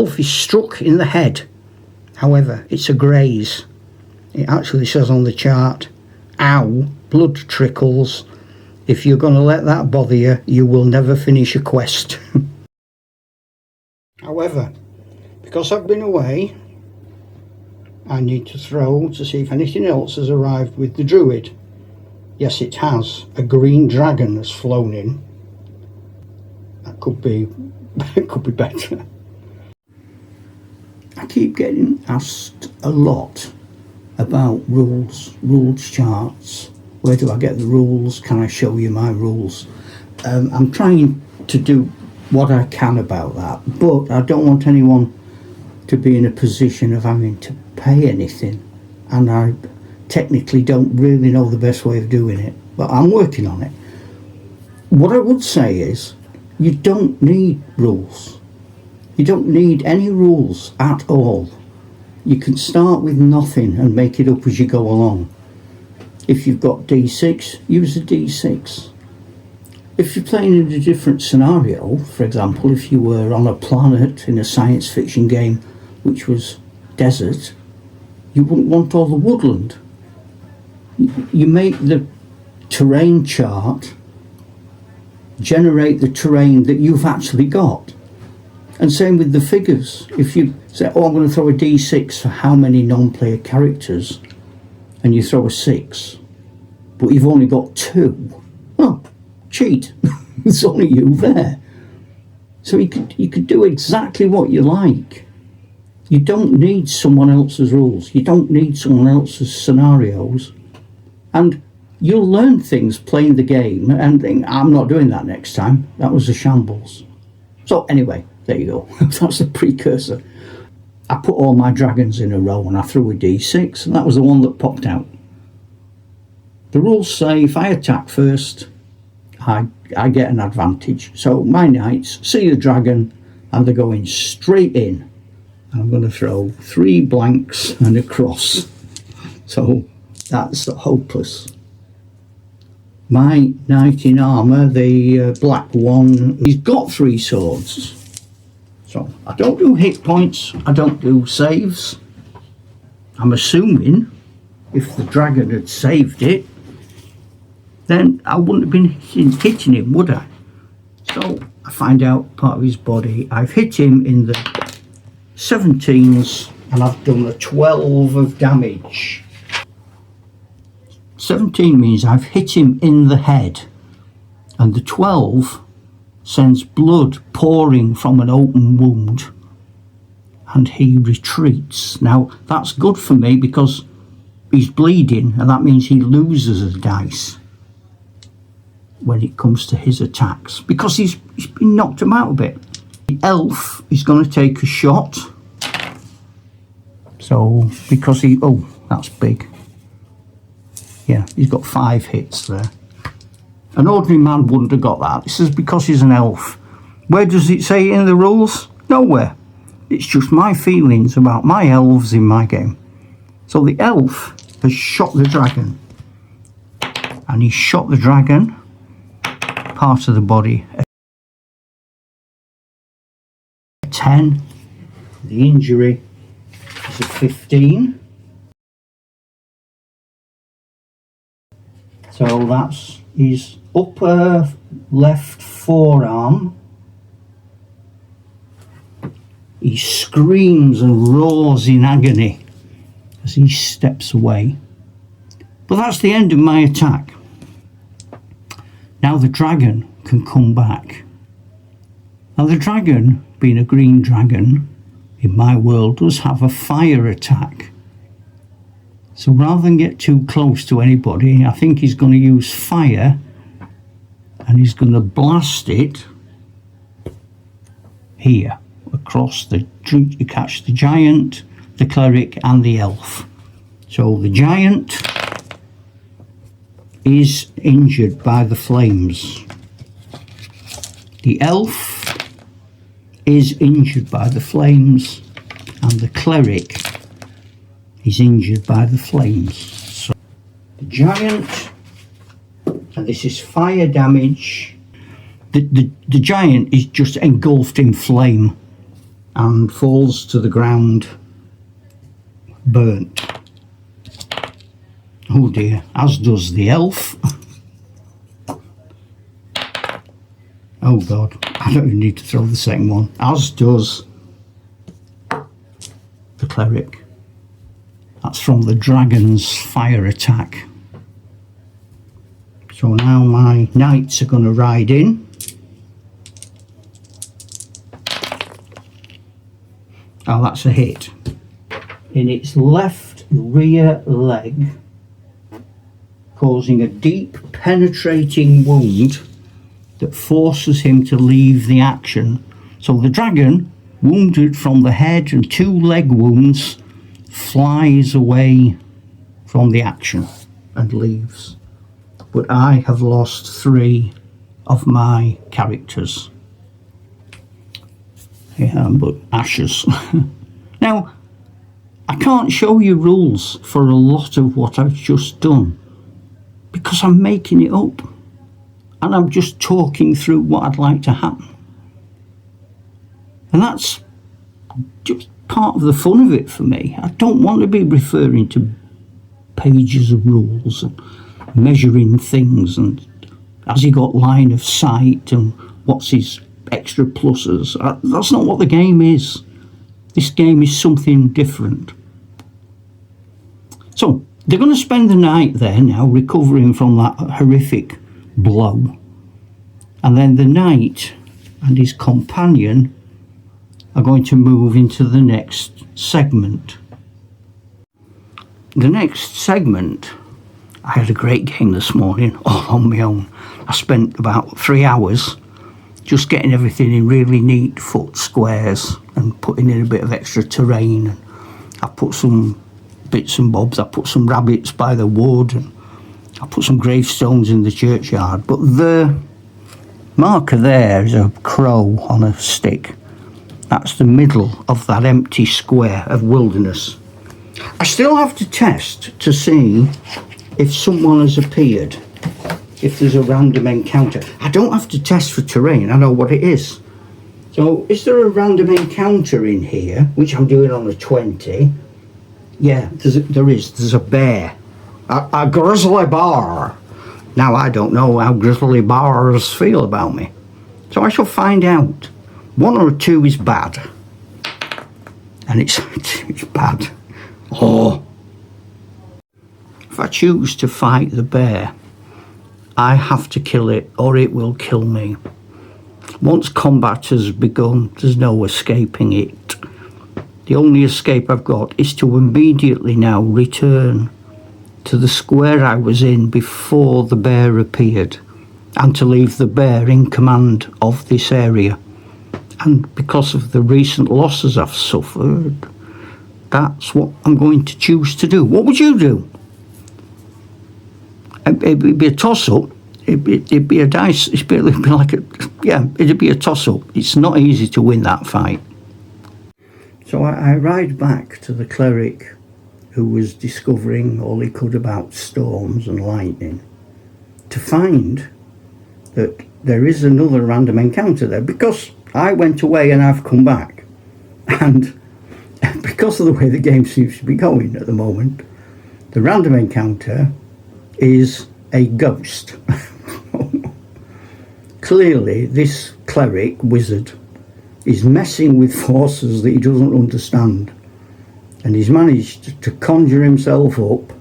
Elf is struck in the head. However, it's a graze. It actually says on the chart, ow, blood trickles. If you're going to let that bother you, you will never finish a quest. However, because I've been away, I need to throw to see if anything else has arrived with the druid. Yes, it has. A green dragon has flown in. That could be, it could be better. I keep getting asked a lot about rules charts. Where do I get the rules? Can I show you my rules? I'm trying to do what I can about that, but I don't want anyone to be in a position of having to pay anything, and I technically don't really know the best way of doing it, but I'm working on it. What I would say is, you don't need rules. You don't need any rules at all. You can start with nothing and make it up as you go along. If you've got D6, use a D6. If you're playing in a different scenario, for example, if you were on a planet in a science fiction game which was desert, you wouldn't want all the woodland. You make the terrain chart generate the terrain that you've actually got. And same with the figures. If you say, oh, I'm going to throw a D6 for how many non-player characters, and you throw a 6, but you've only got 2, well, cheat. There's only you there. So you could do exactly what you like. You don't need someone else's rules. You don't need someone else's scenarios. And you'll learn things playing the game and think, I'm not doing that next time. That was a shambles. So anyway, there you go. That's the precursor. I put all my dragons in a row and I threw a D6, and that was the one that popped out. The rules say if I attack first, I get an advantage. So my knights see the dragon and they're going straight in. I'm going to throw 3 blanks and a cross. So that's hopeless. My knight in armour, the black one, he's got 3 swords. So I don't do hit points, I don't do saves. I'm assuming if the dragon had saved it, then I wouldn't have been hitting him, would I? So I find out part of his body. I've hit him in the 17s and I've done a 12 of damage. 17 means I've hit him in the head, and the 12 sends blood pouring from an open wound and he retreats. Now that's good for me because he's bleeding, and that means he loses a dice when it comes to his attacks because he's been knocked him out a bit. The elf is going to take a shot, so because oh, that's big. Yeah, he's got 5 hits there. An ordinary man wouldn't have got that. This is because he's an elf. Where does it say in the rules? Nowhere. It's just my feelings about my elves in my game. So the elf has shot the dragon. And he shot the dragon, part of the body, a 10. The injury is a 15. So that's his upper left forearm. He screams and roars in agony as he steps away. But that's the end of my attack. Now the dragon can come back. Now the dragon, being a green dragon, in my world, does have a fire attack. So rather than get too close to anybody, I think he's going to use fire and he's going to blast it here across the, you catch the giant, the cleric and the elf. So the giant is injured by the flames. The elf is injured by the flames, and the cleric is injured by the flames. So the giant, and this is fire damage. The giant is just engulfed in flame, and falls to the ground burnt. Oh dear, as does the elf. Oh God, I don't even need to throw the second one. As does the cleric. That's from the dragon's fire attack. So now my knights are going to ride in. Oh, that's a hit. In its left rear leg, causing a deep penetrating wound that forces him to leave the action. So the dragon, wounded from the head and 2 leg wounds, flies away from the action and leaves. But I have lost 3 of my characters. Yeah, but ashes. Now, I can't show you rules for a lot of what I've just done because I'm making it up and I'm just talking through what I'd like to happen. And that's just part of the fun of it for me. I don't want to be referring to pages of rules and measuring things and has he got line of sight and what's his extra pluses. That's not what the game is. This game is something different. So they're going to spend the night there now, recovering from that horrific blow, and then the knight and his companion are going to move into the next segment. The next segment, I had a great game this morning, all on my own. I spent about 3 hours just getting everything in really neat foot squares and putting in a bit of extra terrain. And I put some bits and bobs. I put some rabbits by the wood and I put some gravestones in the churchyard. But the marker there is a crow on a stick. That's the middle of that empty square of wilderness. I still have to test to see if someone has appeared, if there's a random encounter. I don't have to test for terrain, I know what it is. So is there a random encounter in here, which I'm doing on a 20? Yeah, there's a bear. A grizzly bear. Now I don't know how grizzly bears feel about me. So I shall find out. 1 or 2 is bad. And it's bad. Oh. If I choose to fight the bear, I have to kill it or it will kill me. Once combat has begun, there's no escaping it. The only escape I've got is to immediately now return to the square I was in before the bear appeared and to leave the bear in command of this area. And because of the recent losses I've suffered, that's what I'm going to choose to do. What would you do? It'd be a toss-up. It'd be a dice. It'd be like it'd be a toss-up. It's not easy to win that fight. So I ride back to the cleric who was discovering all he could about storms and lightning to find that there is another random encounter there, because I went away and I've come back, and because of the way the game seems to be going at the moment, the random encounter is a ghost. Clearly this cleric wizard is messing with forces that he doesn't understand, and he's managed to conjure himself up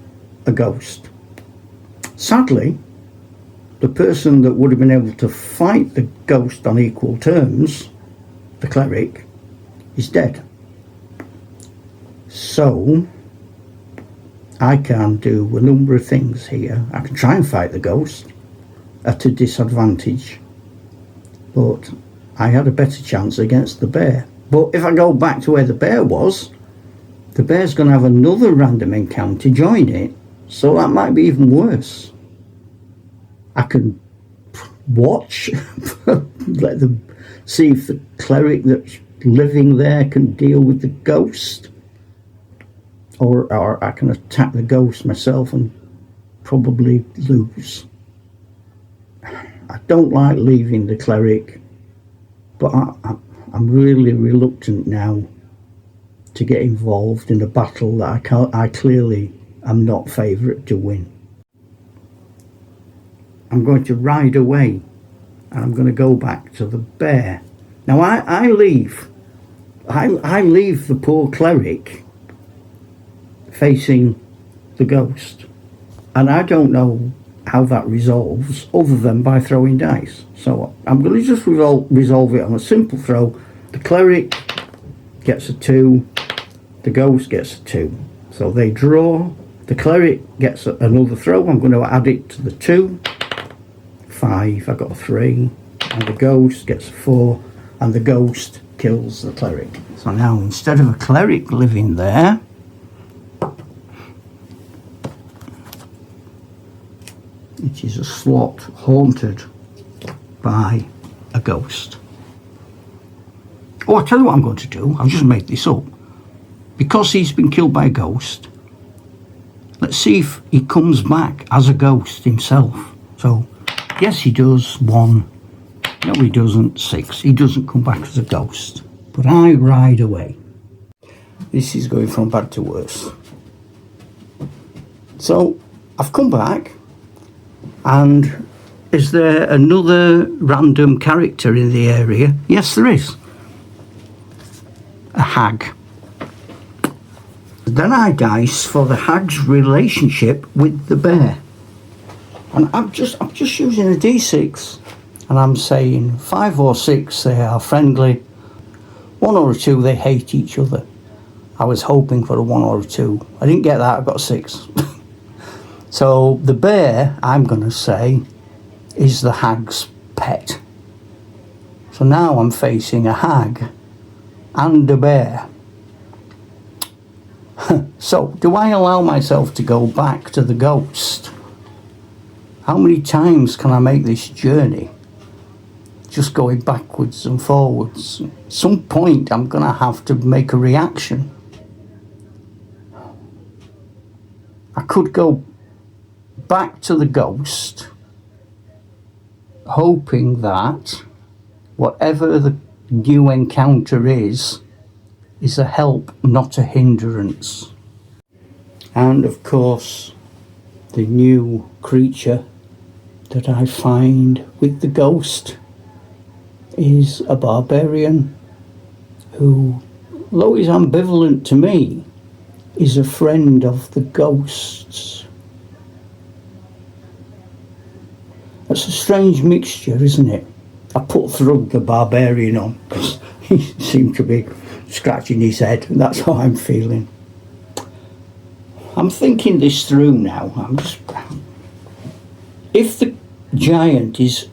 a ghost. Sadly, the person that would have been able to fight the ghost on equal terms, the cleric, is dead. So I can do a number of things here. I can try and fight the ghost at a disadvantage, but I had a better chance against the bear. But if I go back to where the bear was, the bear's going to have another random encounter join it, so that might be even worse. I can watch, let them see if the cleric that's living there can deal with the ghost, or I can attack the ghost myself and probably lose. I don't like leaving the cleric, but I'm really reluctant now to get involved in a battle that I clearly am not favourite to win. I'm going to ride away and I'm going to go back to the bear. Now I leave the poor cleric facing the ghost, and I don't know how that resolves other than by throwing dice. So I'm going to just resolve it on a simple throw. The cleric gets a 2, the ghost gets a 2. So they draw, the cleric gets another throw. I'm going to add it to the 2. 5, I got a 3, and the ghost gets a 4, and the ghost kills the cleric. So now instead of a cleric living there, it is a slot haunted by a ghost. Oh, I'll tell you what I'm going to do. I've just made this up. Because he's been killed by a ghost, let's see if he comes back as a ghost himself. So yes, he does 1. No, he doesn't 6. He doesn't come back as a ghost. But I ride away. This is going from bad to worse. So I've come back, and is there another random character in the area? Yes, there is. A hag. Then I dice for the hag's relationship with the bear. And I'm just using a d6, and I'm saying 5 or 6 they are friendly, 1 or 2 they hate each other. I was hoping for a 1 or a 2. I didn't get that, I got 6. So the bear, I'm going to say, is the hag's pet. So now I'm facing a hag and a bear. So do I allow myself to go back to the ghost? How many times can I make this journey? Just going backwards and forwards. At some point I'm going to have to make a reaction. I could go back to the ghost, hoping that whatever the new encounter is a help, not a hindrance. And of course, the new creature that I find with the ghost is a barbarian who, though he's ambivalent to me, is a friend of the ghosts. That's a strange mixture, isn't it? I put Thrug the barbarian on because he seemed to be scratching his head, and that's how I'm feeling. I'm thinking this through now. If the giant is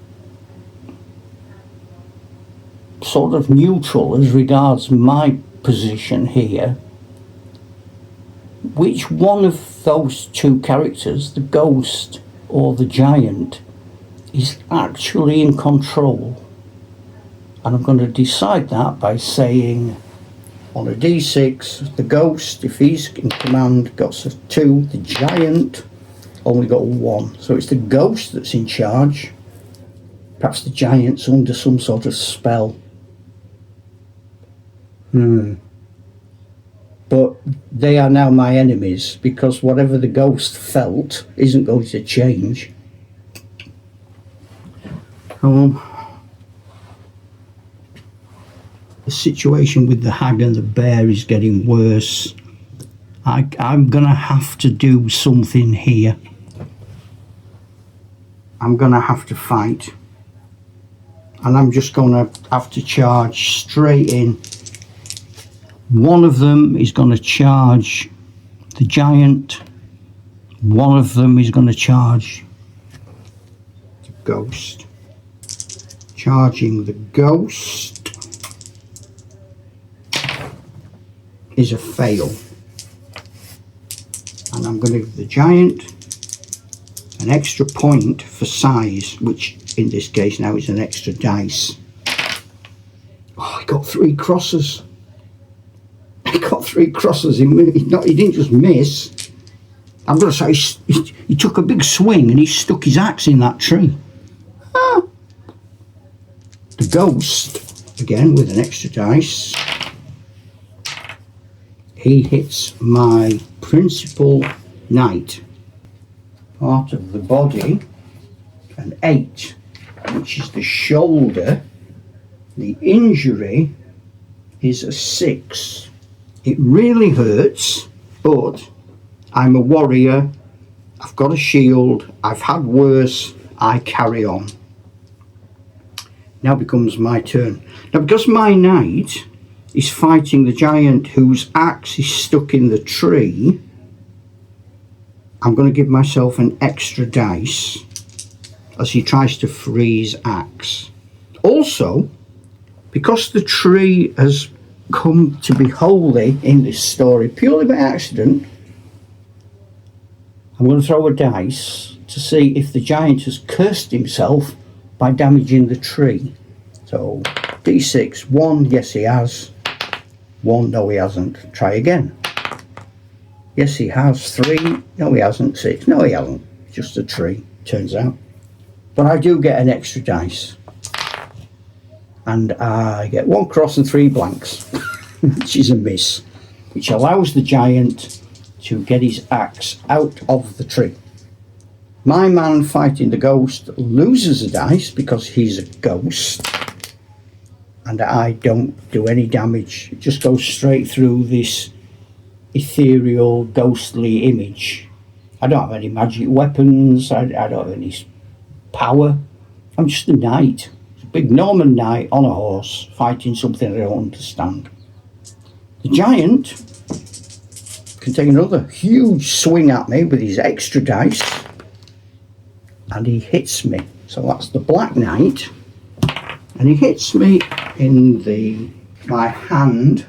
sort of neutral as regards my position here, which one of those 2 characters, the ghost or the giant, is actually in control? And I'm going to decide that by saying on a d6, the ghost, if he's in command, got a 2, the giant only got a 1. So it's the ghost that's in charge. Perhaps the giant's under some sort of spell. But they are now my enemies, because whatever the ghost felt isn't going to change. The situation with the hag and the bear is getting worse. I'm gonna have to do something here. I'm gonna have to fight, and I'm just gonna have to charge straight in. One of them is gonna charge the giant. One of them is gonna charge the ghost. Charging the ghost is a fail, and I'm going to give the giant an extra point for size, which in this case now is an extra dice. Oh, I got 3 crosses. I got 3 crosses. He didn't just miss. I'm going to say he took a big swing and he stuck his axe in that tree. The ghost again with an extra dice. He hits my principal knight, part of the body, an 8, which is the shoulder. The injury is a 6. It really hurts, but I'm a warrior, I've got a shield, I've had worse, I carry on. Now becomes my turn. Now because my knight is fighting the giant whose axe is stuck in the tree, I'm going to give myself an extra dice as he tries to free his axe. Also, because the tree has come to be holy in this story purely by accident, I'm going to throw a dice to see if the giant has cursed himself by damaging the tree. So d6, 1, yes he has. 1, no he hasn't. Try again. Yes he has. 3, no he hasn't. 6, no he hasn't. Just a tree, turns out. But I do get an extra dice. And I get 1 cross and 3 blanks, which is a miss, which allows the giant to get his axe out of the tree. My man fighting the ghost loses a dice because he's a ghost, and I don't do any damage. It just goes straight through this ethereal, ghostly image. I don't have any magic weapons, I don't have any power. I'm just a knight. Big Norman knight on a horse fighting something I don't understand. The giant can take another huge swing at me with his extra dice, and he hits me. So that's the Black Knight, and he hits me in my hand.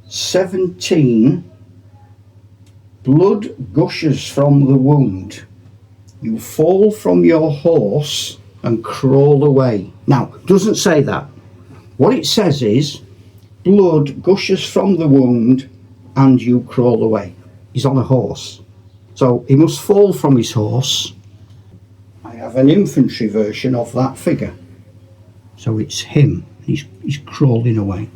17. Blood gushes from the wound. You fall from your horse and crawl away. Now, it doesn't say that. What it says is, blood gushes from the wound and you crawl away. He's on a horse. So he must fall from his horse. I have an infantry version of that figure. So it's him. He's crawling away.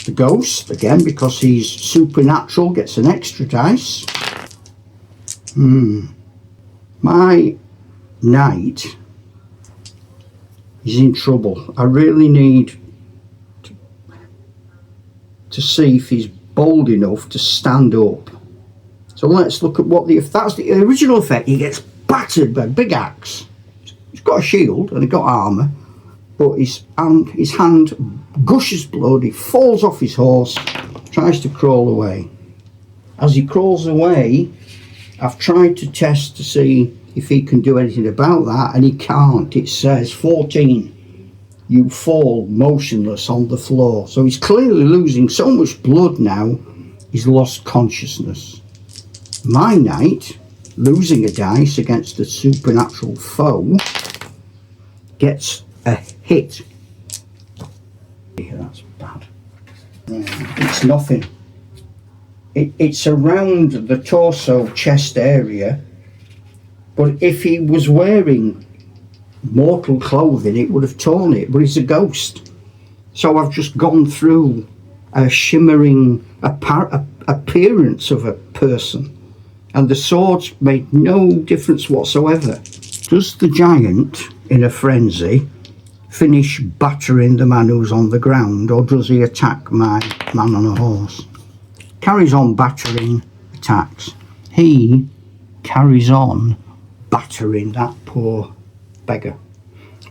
The ghost, again, because he's supernatural, gets an extra dice. My knight is in trouble. I really need to see if he's bold enough to stand up. So let's look at if that's the original effect. He gets battered by a big axe. He's got a shield and he's got armour, but his hand gushes blood. He falls off his horse, tries to crawl away. As he crawls away, I've tried to test to see if he can do anything about that, and he can't. It says 14. You fall motionless on the floor. So he's clearly losing so much blood now, he's lost consciousness. My knight, losing a dice against a supernatural foe, gets a hit. Yeah, that's bad. It's nothing. It's around the torso, chest area, but if he was wearing mortal clothing it would have torn it, but he's a ghost. So I've just gone through a shimmering appearance of a person, and the swords made no difference whatsoever. Does the giant, in a frenzy, finish battering the man who's on the ground, or does he attack my man on a horse? Carries on battering, attacks. He carries on battering that poor beggar.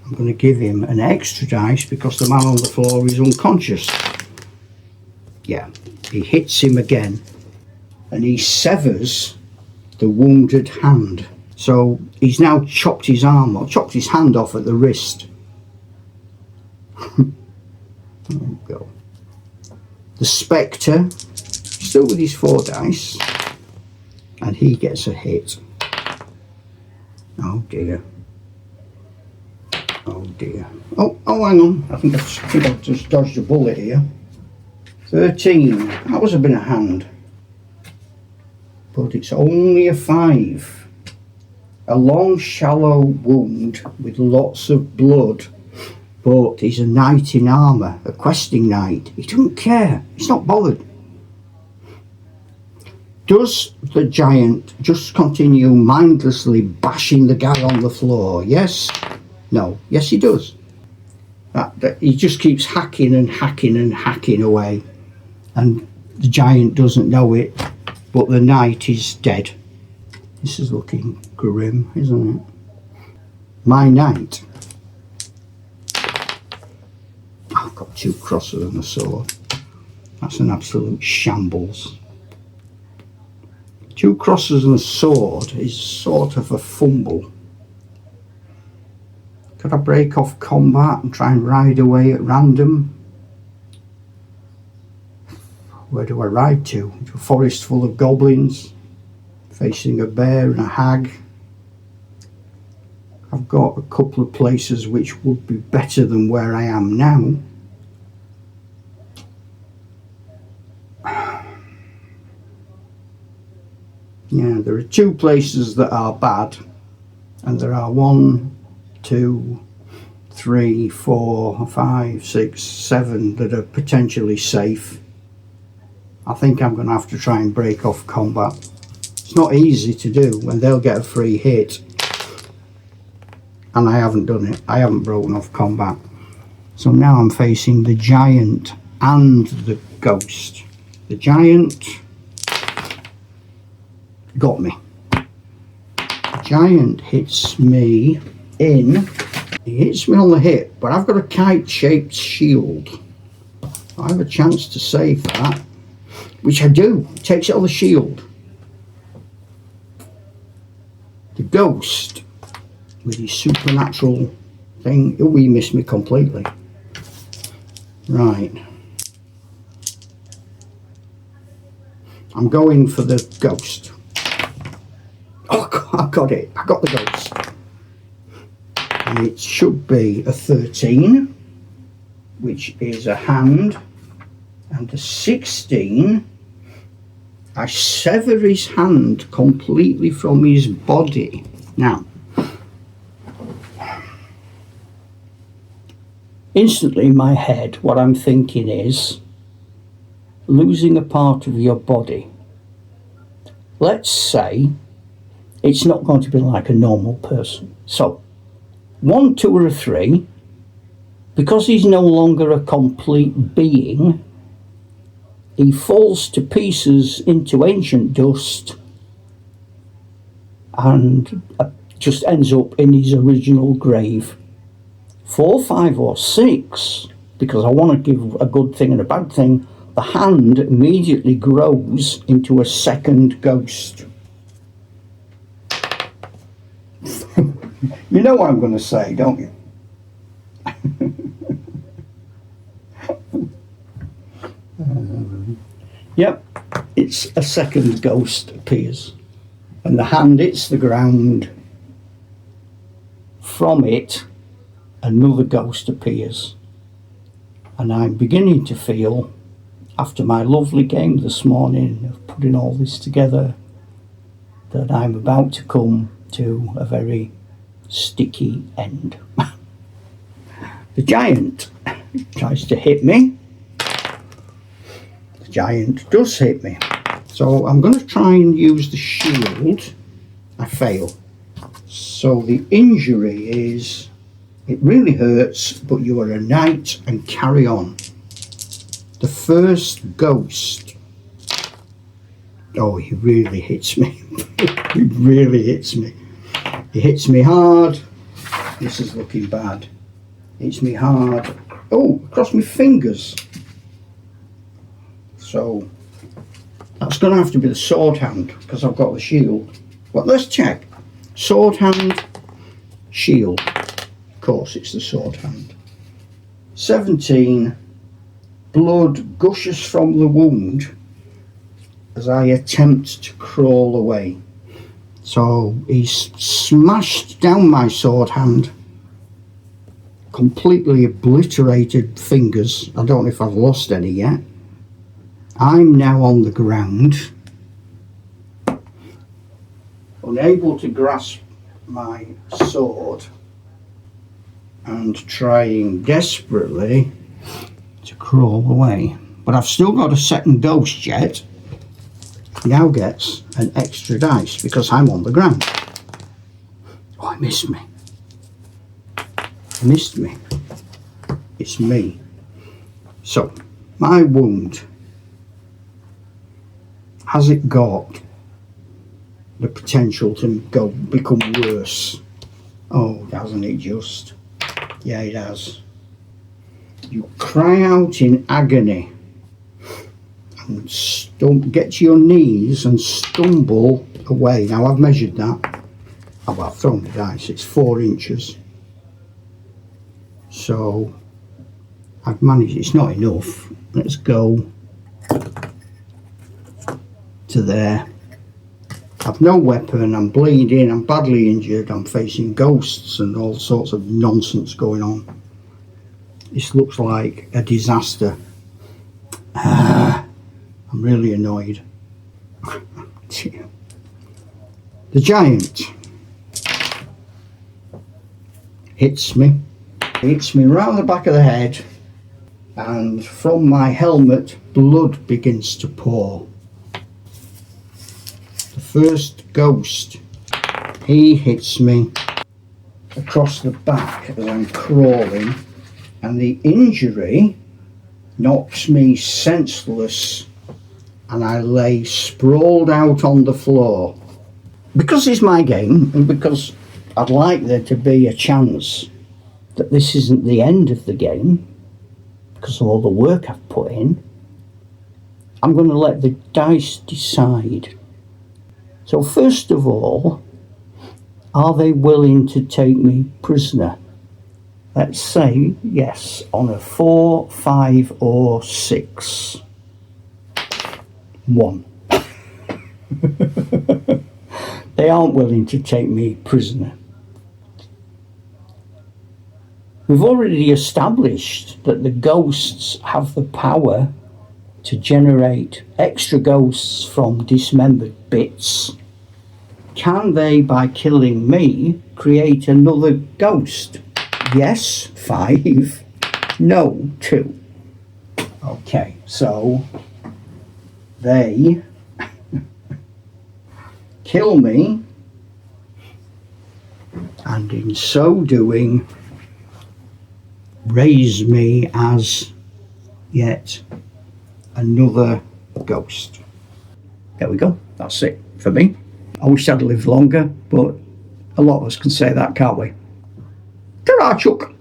I'm going to give him an extra dice because the man on the floor is unconscious. Yeah, he hits him again and he severs the wounded hand. So he's now chopped his arm off, chopped his hand off at the wrist. There we go. The Spectre, still with his 4 dice, and he gets a hit. Oh dear. Oh dear. Oh, hang on. I think I've just dodged a bullet here. 13. That was a bit of hand. But it's only a 5. A long, shallow wound with lots of blood. But he's a knight in armour, a questing knight. He doesn't care. He's not bothered. Does the giant just continue mindlessly bashing the guy on the floor? Yes? No. Yes, he does. He just keeps hacking and hacking and hacking away. And the giant doesn't know it, but the knight is dead. This is looking grim, isn't it? My knight. I've got 2 crosses and a sword. That's an absolute shambles. 2 crosses and a sword is sort of a fumble. Could I break off combat and try and ride away at random? Where do I ride to? To a forest full of goblins, facing a bear and a hag. I've got a couple of places which would be better than where I am now. Yeah, there are 2 places that are bad, and there are 1, 2, 3, 4, 5, 6, 7 that are potentially safe. I think I'm going to have to try and break off combat. It's not easy to do when they'll get a free hit, and I haven't done it. I haven't broken off combat. So now I'm facing the giant and the ghost. The giant got me. The giant hits me in. He hits me on the hip, but I've got a kite-shaped shield. I have a chance to save that, which I do. It takes out the shield. The ghost, with his supernatural thing, oh, he missed me completely. Right. I'm going for the ghost. Oh, I got it. I got the ghost. And it should be a 13, which is a hand, and a 16. I sever his hand completely from his body. Now, instantly in my head, what I'm thinking is losing a part of your body. Let's say it's not going to be like a normal person. So, 1, 2, or a 3, because he's no longer a complete being, he falls to pieces into ancient dust and just ends up in his original grave. 4, 5, or 6, because I want to give a good thing and a bad thing, the hand immediately grows into a second ghost. You know what I'm going to say, don't you? Yep, it's a second ghost appears, and the hand hits the ground. From it, another ghost appears, and I'm beginning to feel, after my lovely game this morning of putting all this together, that I'm about to come to a very sticky end. The giant tries to hit me. The giant does hit me. So I'm going to try and use the shield. I fail. So the injury is, it really hurts, but you are a knight and carry on. The first ghost, oh, he really hits me. He really hits me. He hits me hard. This is looking bad. Hits me hard. Oh, across my fingers. So that's going to have to be the sword hand because I've got the shield. But let's check. Sword hand, shield. Of course, it's the sword hand. 17. Blood gushes from the wound as I attempt to crawl away. So he's smashed down my sword hand, completely obliterated fingers. I don't know if I've lost any yet. I'm now on the ground, unable to grasp my sword. and trying desperately to crawl away. But I've still got a second ghost yet. Now gets an extra dice because I'm on the ground. Oh, it missed me. Missed me. It's me. So, my wound, has it got the potential to become worse? Oh, hasn't it just? Yeah, it has. You cry out in agony and get to your knees and stumble away. Now I've measured that. Oh, I've thrown the dice. It's 4 inches. So I've managed. It's not enough. Let's go to there. I've no weapon. I'm bleeding. I'm badly injured. I'm facing ghosts and all sorts of nonsense going on. This looks like a disaster. I'm really annoyed. The giant hits me round the back of the head, and from my helmet blood begins to pour. The first ghost, he hits me across the back as I'm crawling, and the injury knocks me senseless and I lay sprawled out on the floor. Because it's my game, and because I'd like there to be a chance that this isn't the end of the game, because of all the work I've put in, I'm going to let the dice decide. So first of all, are they willing to take me prisoner? Let's say yes, on a 4, 5 or 6. 1. They aren't willing to take me prisoner. We've already established that the ghosts have the power to generate extra ghosts from dismembered bits. Can they, by killing me, create another ghost? Yes, 5. No, 2. Okay, so they kill me, and in so doing raise me as yet another ghost. There we go. That's it for me. I wish I'd lived longer, but a lot of us can say that, can't we? Ta-ra, Chuck!